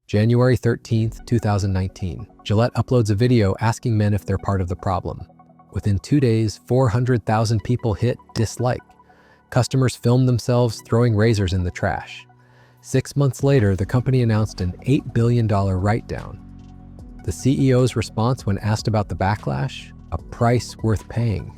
January 13th, 2019. Gillette uploads a video asking men if they're part of the problem. Within 2 days, 400,000 people hit dislike. Customers filmed themselves throwing razors in the trash. 6 months later, the company announced an $8 billion write-down. The CEO's response when asked about the backlash? A price worth paying.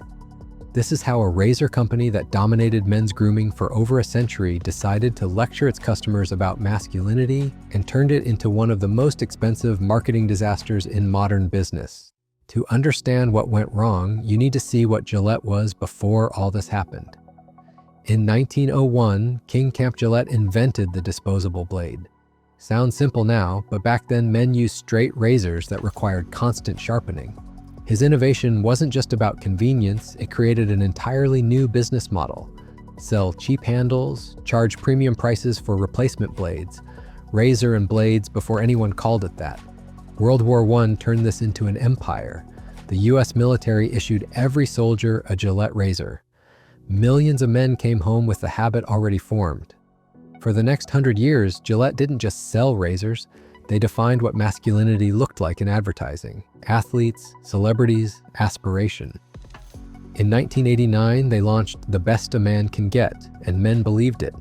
This is how a razor company that dominated men's grooming for over a century decided to lecture its customers about masculinity and turned it into one of the most expensive marketing disasters in modern business. To understand what went wrong, you need to see what Gillette was before all this happened. In 1901, King Camp Gillette invented the disposable blade. Sounds simple now, but back then men used straight razors that required constant sharpening. His innovation wasn't just about convenience, it created an entirely new business model. Sell cheap handles, charge premium prices for replacement blades, razor and blades before anyone called it that. World War I turned this into an empire. The US military issued every soldier a Gillette razor. Millions of men came home with the habit already formed. For the next 100 years, Gillette didn't just sell razors, they defined what masculinity looked like in advertising. Athletes, celebrities, aspiration. In 1989, they launched The Best a Man Can Get, and men believed it.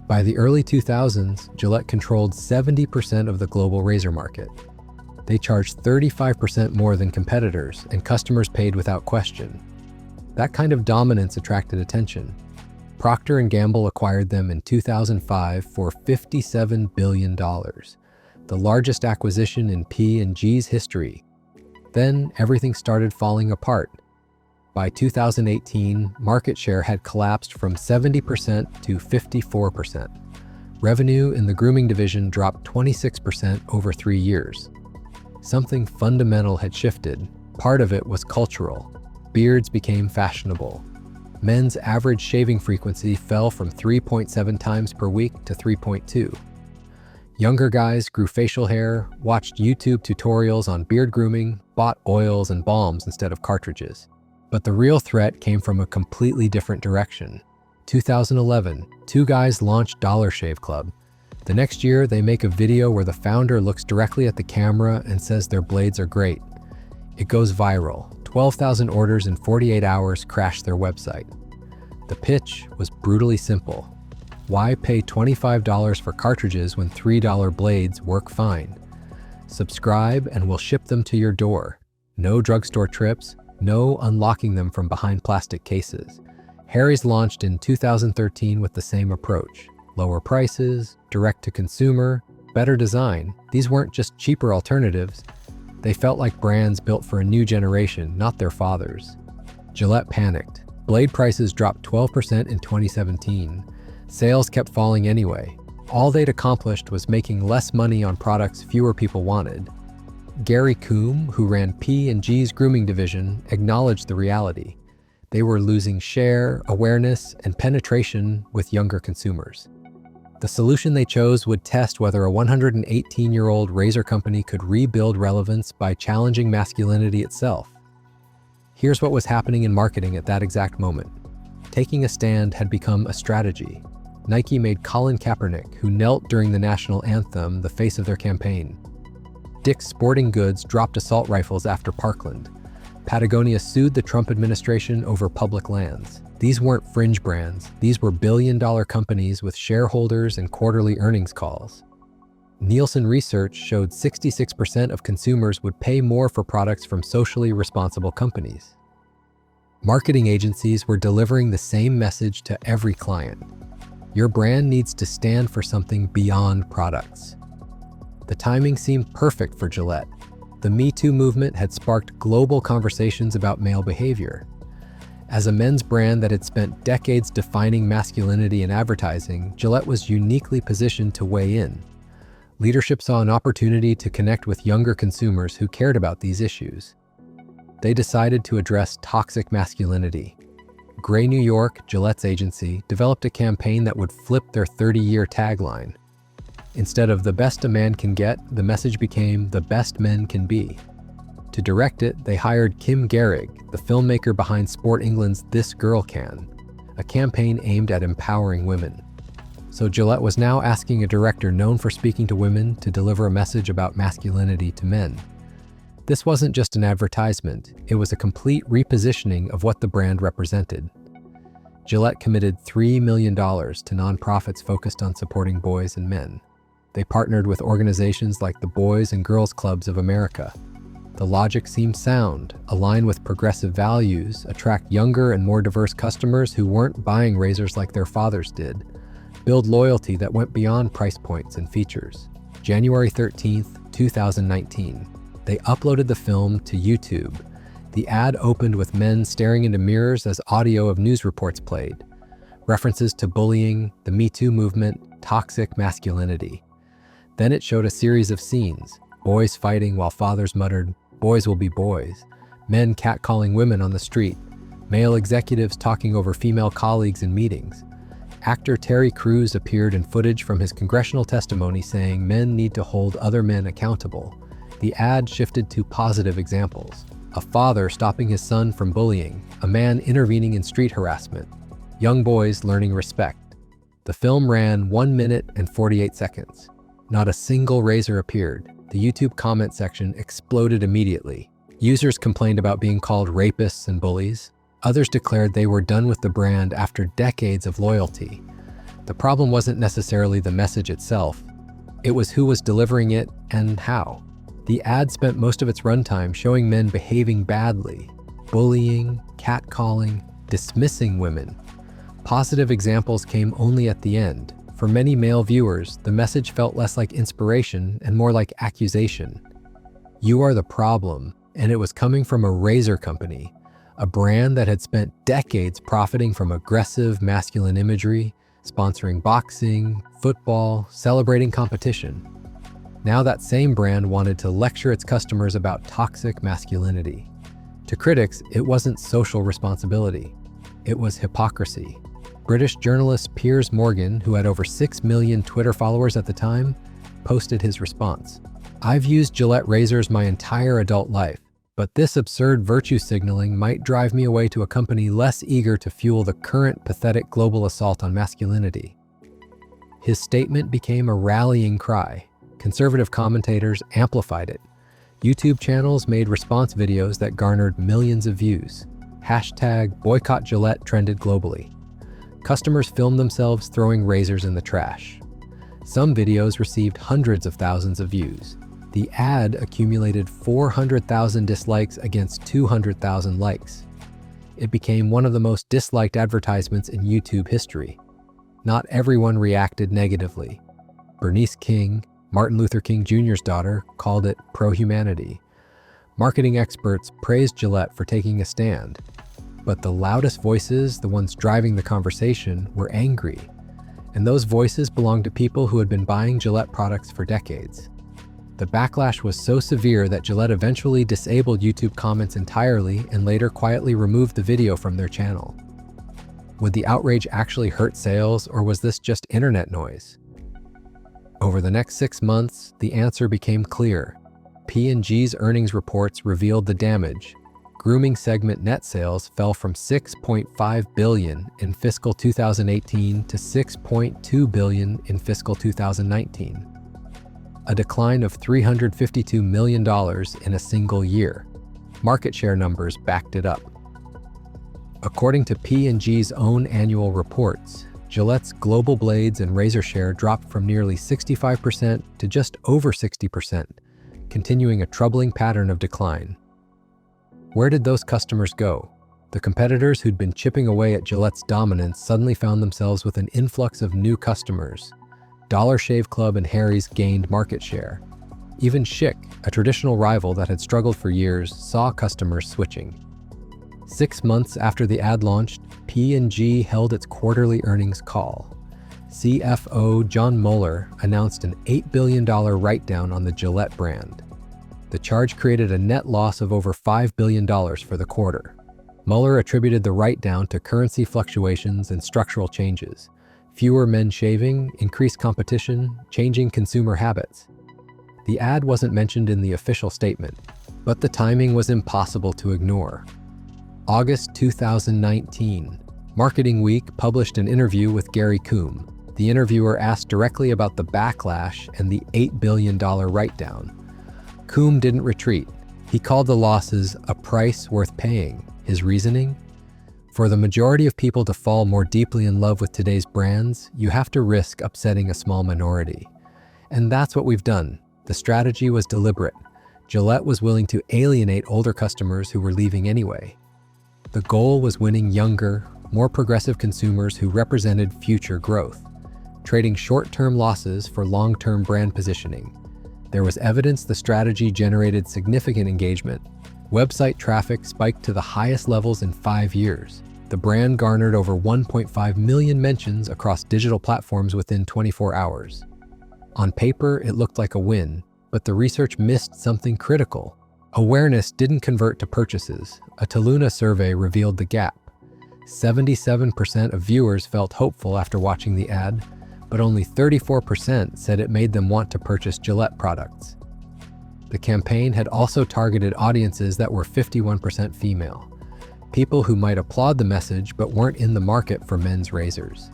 By the early 2000s, Gillette controlled 70% of the global razor market. They charged 35% more than competitors, and customers paid without question. That kind of dominance attracted attention. Procter & Gamble acquired them in 2005 for $57 billion, the largest acquisition in P&G's history. Then everything started falling apart. By 2018, market share had collapsed from 70% to 54%. Revenue in the grooming division dropped 26% over 3 years. Something fundamental had shifted. Part of it was cultural. Beards became fashionable. Men's average shaving frequency fell from 3.7 times per week to 3.2. Younger guys grew facial hair, watched YouTube tutorials on beard grooming, bought oils and balms instead of cartridges. But the real threat came from a completely different direction. 2011, 2 guys launched Dollar Shave Club. The next year, they make a video where the founder looks directly at the camera and says their blades are great. It goes viral. 12,000 orders in 48 hours crashed their website. The pitch was brutally simple. Why pay $25 for cartridges when $3 blades work fine? Subscribe and we'll ship them to your door. No drugstore trips, no unlocking them from behind plastic cases. Harry's launched in 2013 with the same approach. Lower prices, direct to consumer, better design. These weren't just cheaper alternatives. They felt like brands built for a new generation, not their fathers. Gillette panicked. Blade prices dropped 12% in 2017. Sales kept falling anyway. All they'd accomplished was making less money on products fewer people wanted. Gary Coombe, who ran P&G's grooming division, acknowledged the reality. They were losing share, awareness, and penetration with younger consumers. The solution they chose would test whether a 118-year-old razor company could rebuild relevance by challenging masculinity itself. Here's what was happening in marketing at that exact moment. Taking a stand had become a strategy. Nike made Colin Kaepernick, who knelt during the national anthem, the face of their campaign. Dick's Sporting Goods dropped assault rifles after Parkland. Patagonia sued the Trump administration over public lands. These weren't fringe brands. These were billion-dollar companies with shareholders and quarterly earnings calls. Nielsen research showed 66% of consumers would pay more for products from socially responsible companies. Marketing agencies were delivering the same message to every client. Your brand needs to stand for something beyond products. The timing seemed perfect for Gillette. The Me Too movement had sparked global conversations about male behavior. As a men's brand that had spent decades defining masculinity in advertising, Gillette was uniquely positioned to weigh in. Leadership saw an opportunity to connect with younger consumers who cared about these issues. They decided to address toxic masculinity. Gray New York, Gillette's agency, developed a campaign that would flip their 30-year tagline. Instead of "the best a man can get," the message became "the best men can be." To direct it, they hired Kim Gehrig, the filmmaker behind Sport England's This Girl Can, a campaign aimed at empowering women. So Gillette was now asking a director known for speaking to women to deliver a message about masculinity to men. This wasn't just an advertisement, it was a complete repositioning of what the brand represented. Gillette committed $3 million to nonprofits focused on supporting boys and men. They partnered with organizations like the Boys and Girls Clubs of America. The logic seemed sound, align with progressive values, attract younger and more diverse customers who weren't buying razors like their fathers did, build loyalty that went beyond price points and features. January 13th, 2019. They uploaded the film to YouTube. The ad opened with men staring into mirrors as audio of news reports played. References to bullying, the Me Too movement, toxic masculinity. Then it showed a series of scenes. Boys fighting while fathers muttered, "Boys will be boys." Men catcalling women on the street. Male executives talking over female colleagues in meetings. Actor Terry Crews appeared in footage from his congressional testimony saying men need to hold other men accountable. The ad shifted to positive examples. A father stopping his son from bullying, a man intervening in street harassment, young boys learning respect. The film ran 1 minute and 48 seconds. Not a single razor appeared. The YouTube comment section exploded immediately. Users complained about being called rapists and bullies. Others declared they were done with the brand after decades of loyalty. The problem wasn't necessarily the message itself. It was who was delivering it and how. The ad spent most of its runtime showing men behaving badly, bullying, catcalling, dismissing women. Positive examples came only at the end. For many male viewers, the message felt less like inspiration and more like accusation. You are the problem, and it was coming from a razor company, a brand that had spent decades profiting from aggressive masculine imagery, sponsoring boxing, football, celebrating competition. Now that same brand wanted to lecture its customers about toxic masculinity. To critics, it wasn't social responsibility. It was hypocrisy. British journalist Piers Morgan, who had over 6 million Twitter followers at the time, posted his response. "I've used Gillette razors my entire adult life, but this absurd virtue signaling might drive me away to a company less eager to fuel the current pathetic global assault on masculinity." His statement became a rallying cry. Conservative commentators amplified it. YouTube channels made response videos that garnered millions of views. #boycott Gillette trended globally. Customers filmed themselves throwing razors in the trash. Some videos received hundreds of thousands of views. The ad accumulated 400,000 dislikes against 200,000 likes. It became one of the most disliked advertisements in YouTube history. Not everyone reacted negatively. Bernice King, Martin Luther King Jr.'s daughter, called it pro-humanity. Marketing experts praised Gillette for taking a stand. But the loudest voices, the ones driving the conversation, were angry. And those voices belonged to people who had been buying Gillette products for decades. The backlash was so severe that Gillette eventually disabled YouTube comments entirely and later quietly removed the video from their channel. Would the outrage actually hurt sales, or was this just internet noise? Over the next 6 months, the answer became clear. P&G's earnings reports revealed the damage. Grooming segment net sales fell from $6.5 billion in fiscal 2018 to $6.2 billion in fiscal 2019. A decline of $352 million in a single year. Market share numbers backed it up. According to P&G's own annual reports, Gillette's global blades and razor share dropped from nearly 65% to just over 60%, continuing a troubling pattern of decline. Where did those customers go? The competitors who'd been chipping away at Gillette's dominance suddenly found themselves with an influx of new customers. Dollar Shave Club and Harry's gained market share. Even Schick, a traditional rival that had struggled for years, saw customers switching. 6 months after the ad launched, P&G held its quarterly earnings call. CFO John Mueller announced an $8 billion write-down on the Gillette brand. The charge created a net loss of over $5 billion for the quarter. Mueller attributed the write-down to currency fluctuations and structural changes. Fewer men shaving, increased competition, changing consumer habits. The ad wasn't mentioned in the official statement, but the timing was impossible to ignore. August 2019, Marketing Week published an interview with Gary Coombe, The interviewer asked directly about the backlash and the $8 billion write-down. Coombe didn't retreat. He called the losses a price worth paying. His reasoning? For the majority of people to fall more deeply in love with today's brands, you have to risk upsetting a small minority. And that's what we've done. The strategy was deliberate. Gillette was willing to alienate older customers who were leaving anyway. The goal was winning younger, more progressive consumers who represented future growth, trading short-term losses for long-term brand positioning. There was evidence the strategy generated significant engagement. Website traffic spiked to the highest levels in 5 years. The brand garnered over 1.5 million mentions across digital platforms within 24 hours. On paper, it looked like a win, but the research missed something critical. Awareness didn't convert to purchases. A Toluna survey revealed the gap. 77% of viewers felt hopeful after watching the ad, but only 34% said it made them want to purchase Gillette products. The campaign had also targeted audiences that were 51% female, people who might applaud the message but weren't in the market for men's razors.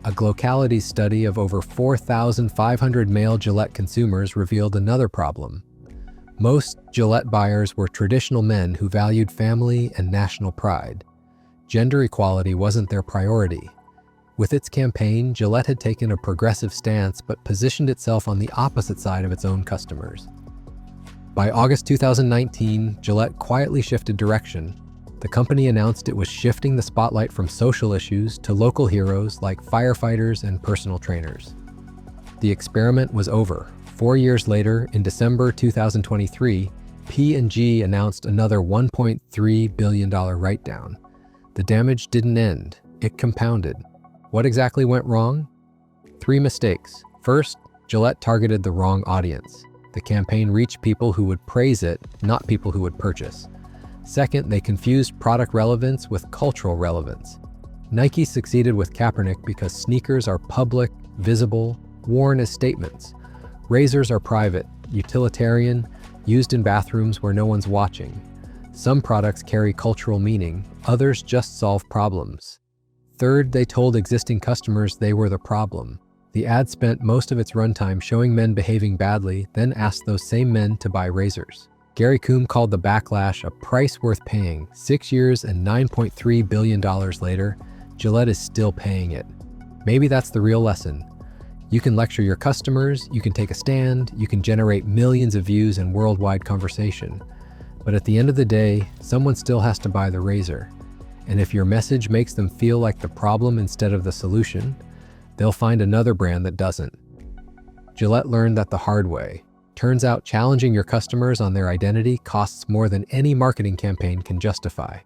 A Glocality study of over 4,500 male Gillette consumers revealed another problem. Most Gillette buyers were traditional men who valued family and national pride. Gender equality wasn't their priority. With its campaign, Gillette had taken a progressive stance but positioned itself on the opposite side of its own customers. By August 2019, Gillette quietly shifted direction. The company announced it was shifting the spotlight from social issues to local heroes like firefighters and personal trainers. The experiment was over. 4 years later, in December 2023, P&G announced another $1.3 billion write-down. The damage didn't end, it compounded. What exactly went wrong? 3 mistakes. First, Gillette targeted the wrong audience. The campaign reached people who would praise it, not people who would purchase. Second, they confused product relevance with cultural relevance. Nike succeeded with Kaepernick because sneakers are public, visible, worn as statements. Razors are private, utilitarian, used in bathrooms where no one's watching. Some products carry cultural meaning, others just solve problems. Third, they told existing customers they were the problem. The ad spent most of its runtime showing men behaving badly, then asked those same men to buy razors. Gary Coombe called the backlash a price worth paying. 6 years and $9.3 billion later, Gillette is still paying it. Maybe that's the real lesson. You can lecture your customers, you can take a stand, you can generate millions of views and worldwide conversation. But at the end of the day, someone still has to buy the razor. And if your message makes them feel like the problem instead of the solution, they'll find another brand that doesn't. Gillette learned that the hard way. Turns out challenging your customers on their identity costs more than any marketing campaign can justify.